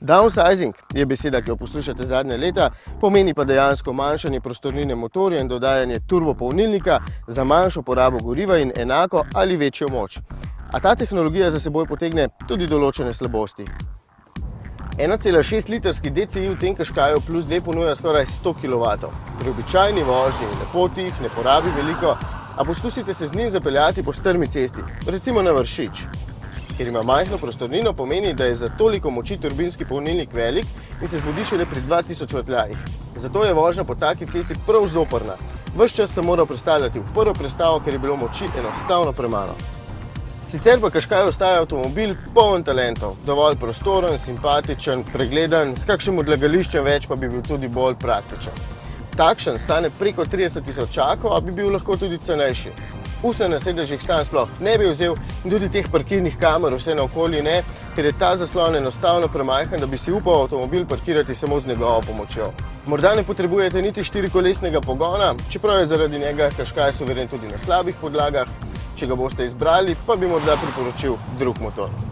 Downsizing je beseda, ki jo poslušate zadnje leta, pomeni pa dejansko manjšanje prostornine motorja in dodajanje turbopolnilnika za manjšo porabo goriva in enako ali večjo moč. A ta tehnologija za seboj potegne tudi določene slabosti. 1,6 litrski DCI v tem Qashqaiu Plus 2 ponuja skoraj 100 kW. Pri običajni vožnji ne potih, ne porabi veliko, a poskusite se z njim zapeljati po strmi cesti, recimo na Vršič. Ker ima majhno prostornino, pomeni, da je za toliko moči turbinski polnilnik velik in se zbudi šele pri 2000 vrtljajih. Zato je vožnja po taki cesti prav zoprna. Ves čas sem moral prestavljati v prvo prestavo, ker je bilo moči enostavno premalo. Sicer pa Qashqai ostaja avtomobil poln talentov, dovolj prostoren, simpatičen, pregleden, s kakšnim odlagališčem več pa bi bil tudi bolj praktičen. Takšen stane preko 30 tisočakov, a bi bil lahko tudi cenejši. Usnja na sedežih sam sploh ne bi vzel in tudi teh parkirnih kamer vse naokoli ne, ker je ta zaslon enostavno premajhen, da bi si upal avtomobil parkirati samo z njegovo pomočjo. Morda ne potrebujete niti štirikolesnega pogona, čeprav je zaradi njega Qashqai suveren tudi na slabih podlagah. Če ga boste izbrali, pa bi morda priporočil drug motor.